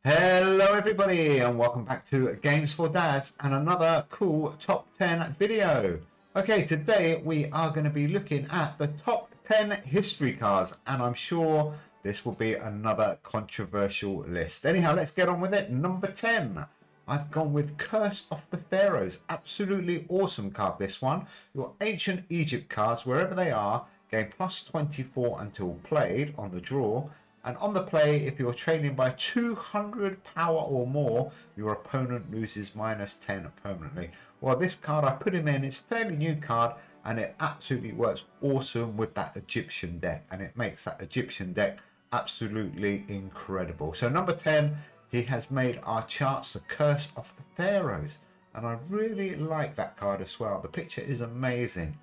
Hello everybody and welcome back to Games for Dads and another cool top 10 video. Okay, today we are going to be looking at the top 10 history cards and I'm sure this will be another controversial list. Anyhow, let's get on with it. Number 10. I've gone with Curse of the Pharaohs. Absolutely awesome card, this one. Your Ancient Egypt cards, wherever they are, gain plus 24 until played on the draw. And on the play, if you're training by 200 power or more, your opponent loses minus 10 permanently. Well, this card, I put him in, it's a fairly new card, and it absolutely works awesome with that Egyptian deck. And it makes that Egyptian deck absolutely incredible. So number 10, he has made our charts the Curse of the Pharaohs. And I really like that card as well. The picture is amazing.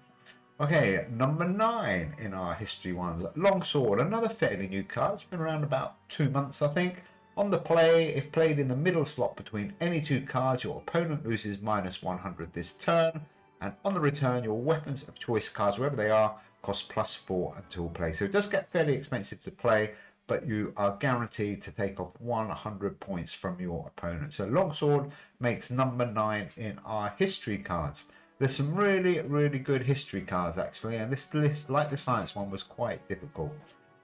Okay, number 9 in our history ones, Longsword, another fairly new card. It's been around about 2 months, I think. On the play, if played in the middle slot between any two cards, your opponent loses minus 100 this turn. And on the return, your weapons of choice cards, wherever they are, cost plus 4 until play. So it does get fairly expensive to play, but you are guaranteed to take off 100 points from your opponent. So Longsword makes number 9 in our history cards. There's some really good history cards actually, and this list, like the science one, was quite difficult.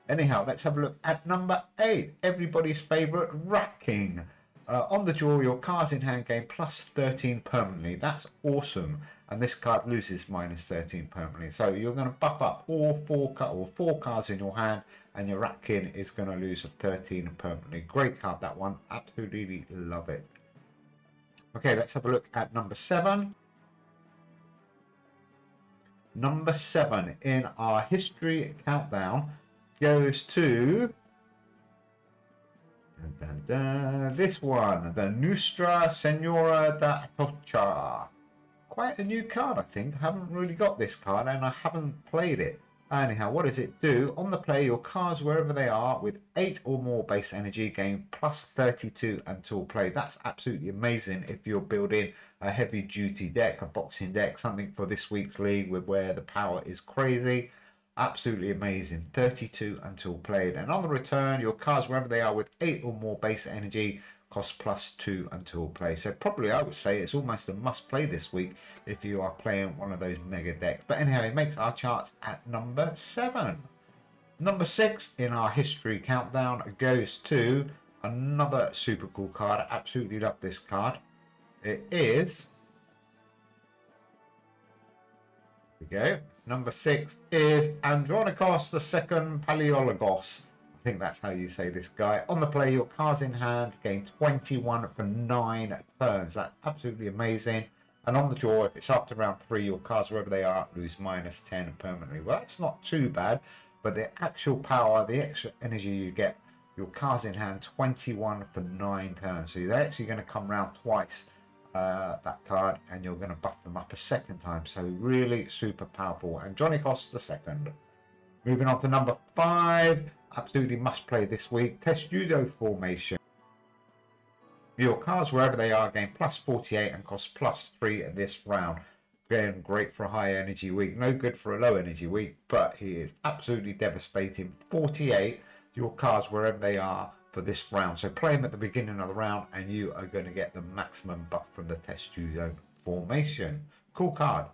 Anyhow, let's have a look at number 8, everybody's favourite Rat King. On the draw, your cards in hand gain plus 13 permanently. That's awesome, and this card loses minus 13 permanently. So you're going to buff up all four cards in your hand, and your Rat King is going to lose a 13 permanently. Great card, that one. Absolutely love it. Okay, let's have a look at number 7. Number 7 in our history countdown goes to this one, the Nostra Senora da Atocha. Quite a new card, I think. I haven't really got this card and I haven't played it. Anyhow, what does it do? On the play, your cards, wherever they are, with 8 or more base energy, gain plus 32 until play. That's absolutely amazing if you're building a heavy duty deck, a boxing deck, something for this week's league with where the power is crazy. Absolutely amazing. 32 until played. And on the return, your cards, wherever they are, with 8 or more base energy, cost plus 2 until play. So probably I would say it's almost a must play this week if you are playing one of those mega decks. But anyhow, it makes our charts at number 7. Number 6 in our history countdown goes to another super cool card. I absolutely love this card. It is, here we go, number 6 is Andronikos II Palaiologos. I think that's how you say this guy. On the play, your cards in hand gain 21 for 9 turns. That's absolutely amazing. And on the draw, if it's after round 3, your cards, wherever they are, lose minus 10 permanently. Well, that's not too bad, but the actual power, the extra energy you get, your cards in hand, 21 for 9 turns. So they're actually going to come round twice, that card, and you're going to buff them up a second time. So really super powerful. Andronikos II. Moving on to number 5. Absolutely must play this week, Test Judo formation. Your cards, wherever they are, gain plus 48 and cost plus 3 in this round. Again, great for a high energy week, no good for a low energy week, but he is absolutely devastating. 48, your cards, wherever they are, for this round. So play him at the beginning of the round and you are going to get the maximum buff from the Test Judo formation. Cool card.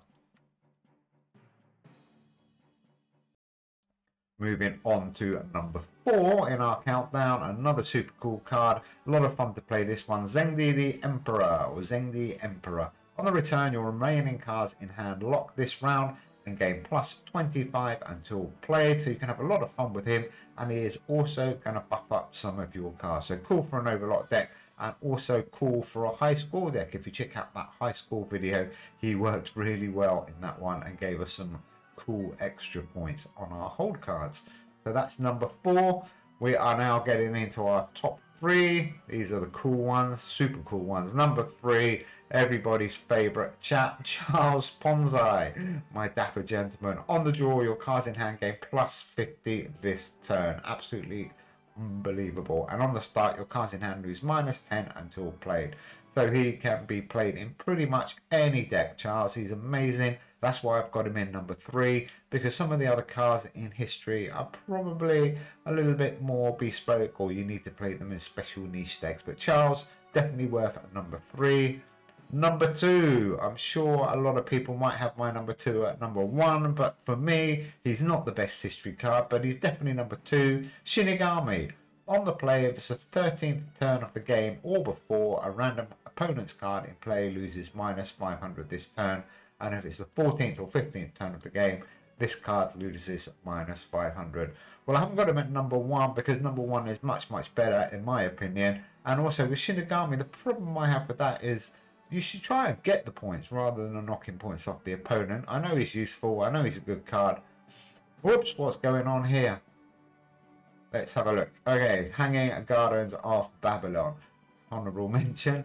Moving on to number 4 in our countdown, another super cool card. A lot of fun to play this one. Zengdi the Emperor, or Zengdi Emperor. On the return, your remaining cards in hand lock this round and gain plus 25 until played. So you can have a lot of fun with him, and he is also going to buff up some of your cards. So cool for an overlock deck, and also cool for a high score deck. If you check out that high score video, he worked really well in that one and gave us some cool extra points on our hold cards. So that's number 4. We are now getting into our top 3. These are the cool ones, super cool ones. Number 3, everybody's favorite chap, Charles Ponzi, my dapper gentleman. On the draw, your cards in hand gain plus 50 this turn. Absolutely unbelievable. And on the start, your cards in hand lose minus 10 until played. So he can be played in pretty much any deck, Charles. He's amazing. That's why I've got him in number 3, because some of the other cards in history are probably a little bit more bespoke, or you need to play them in special niche decks. But Charles, definitely worth number 3. Number 2, I'm sure a lot of people might have my number 2 at number 1, but for me, he's not the best history card, but he's definitely number 2, Shinigami. On the play, if it's the 13th turn of the game or before, a random opponent's card in play loses -500 this turn, and if it's the 14th or 15th turn of the game, this card loses -500. Well, I haven't got him at number 1 because number 1 is much better in my opinion. And also with Shinigami, the problem I have with that is you should try and get the points rather than knocking points off the opponent. I know he's useful, I know he's a good card. Whoops, what's going on here? Let's have a look. Okay, Hanging Gardens of Babylon. Honourable mention.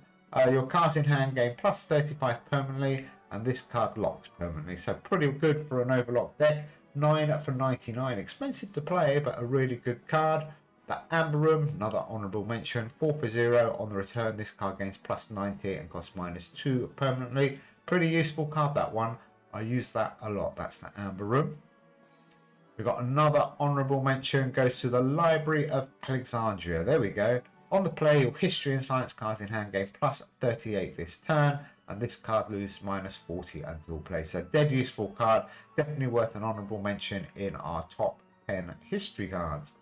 Your cards in hand gain +35 permanently, and this card locks permanently. So pretty good for an overlock deck. 9 for 99. Expensive to play, but a really good card. The Amber Room, another honourable mention. 4 for 0. On the return, this card gains +90 and costs -2 permanently. Pretty useful card, that one. I use that a lot. That's the Amber Room. We've got another honourable mention, goes to the Library of Alexandria. There we go. On the play, your history and science cards in hand gain +38 this turn, and this card loses -40 until play. So dead useful card, definitely worth an honourable mention in our top 10 history cards.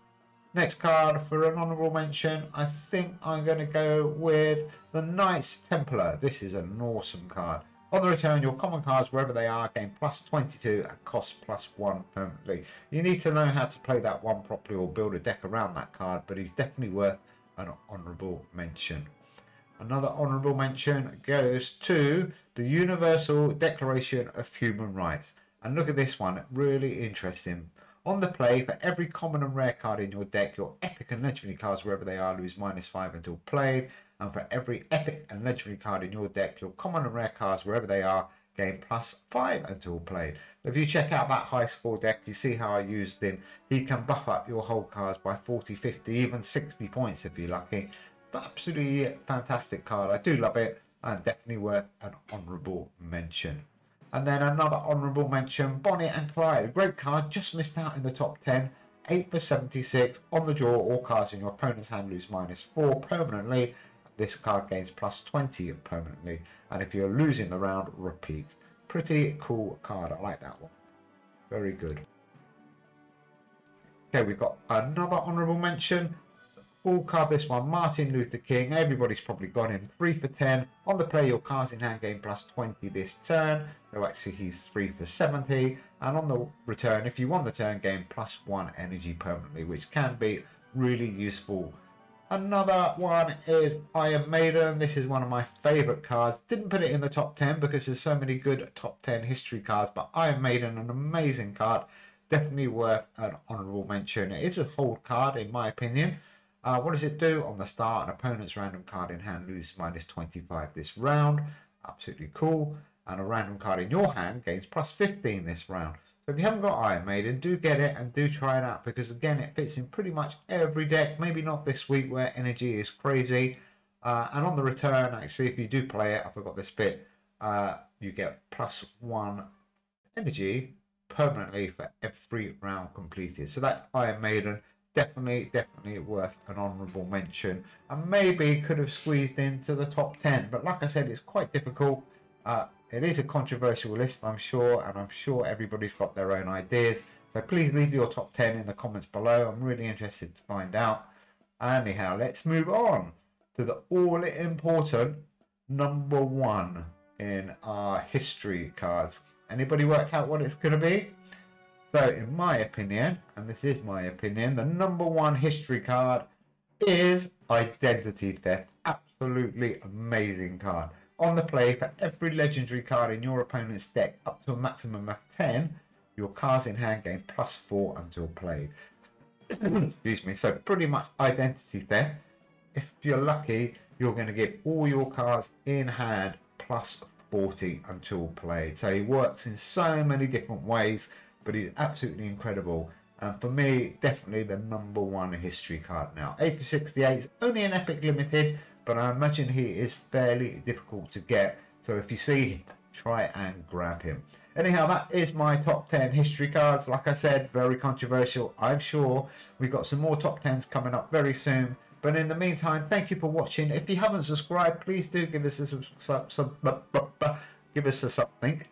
Next card for an honourable mention, I think I'm going to go with the Knights Templar. This is an awesome card. On the return, your common cards, wherever they are, gain +22 and cost +1 permanently. You need to learn how to play that one properly or build a deck around that card, but he's definitely worth an honourable mention. Another honourable mention goes to the Universal Declaration of Human Rights. And look at this one, really interesting. On the play, for every common and rare card in your deck, your epic and legendary cards, wherever they are, lose -5 until played. And for every epic and legendary card in your deck, your common and rare cards, wherever they are, gain +5 until played. If you check out that high score deck, you see how I used him. He can buff up your whole cards by 40, 50, even 60 points if you're lucky. But absolutely fantastic card. I do love it, and definitely worth an honourable mention. And then another honourable mention, Bonnie and Clyde. A great card, just missed out in the top 10. 8 for 76. On the draw, all cards in your opponent's hand lose -4 permanently. This card gains +20 permanently. And if you're losing the round, repeat. Pretty cool card. I like that one. Very good. Okay, we've got another honourable mention. Full card, this one, Martin Luther King. Everybody's probably got him. 3 for 10. On the play, your cards in hand gain +20 this turn. So actually, he's 3 for 70. And on the return, if you won the turn, gain +1 energy permanently, which can be really useful. Another one is Iron Maiden. This is one of my favourite cards. Didn't put it in the top 10 because there's so many good top 10 history cards, but Iron Maiden, an amazing card. Definitely worth an honourable mention. It is a hold card in my opinion. What does it do? On the start, an opponent's random card in hand loses -25 this round. Absolutely cool. And a random card in your hand gains +15 this round. So if you haven't got Iron Maiden, do get it and do try it out, because again, it fits in pretty much every deck. Maybe not this week where energy is crazy. And on the return, actually, if you do play it, I forgot this bit, you get +1 energy permanently for every round completed. So that's Iron Maiden. Definitely worth an honourable mention, and maybe could have squeezed into the top 10, but like I said, it's quite difficult. It is a controversial list, I'm sure, and I'm sure everybody's got their own ideas, so please leave your top 10 in the comments below. I'm really interested to find out. Anyhow, let's move on to the all-important number 1 in our history cards. Anybody worked out what it's going to be? So in my opinion, and this is my opinion, the number 1 history card is Identity Theft. Absolutely amazing card. On the play, for every legendary card in your opponent's deck up to a maximum of 10, your cards in hand gain +4 until played. Excuse me. So pretty much Identity Theft. If you're lucky, you're going to give all your cards in hand +40 until played. So he works in so many different ways, but he's absolutely incredible. And for me, definitely the number 1 history card now. 8 for 68 is only an epic limited, but I imagine he is fairly difficult to get. So if you see try and grab him. Anyhow, that is my top 10 history cards. Like I said, very controversial, I'm sure. We've got some more top 10s coming up very soon. But in the meantime, thank you for watching. If you haven't subscribed, please do give us a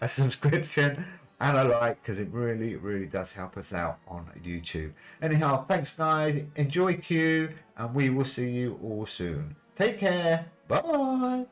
a subscription and a like, because it really does help us out on YouTube. Anyhow, thanks guys, enjoy Q, and we will see you all soon. Take care, bye.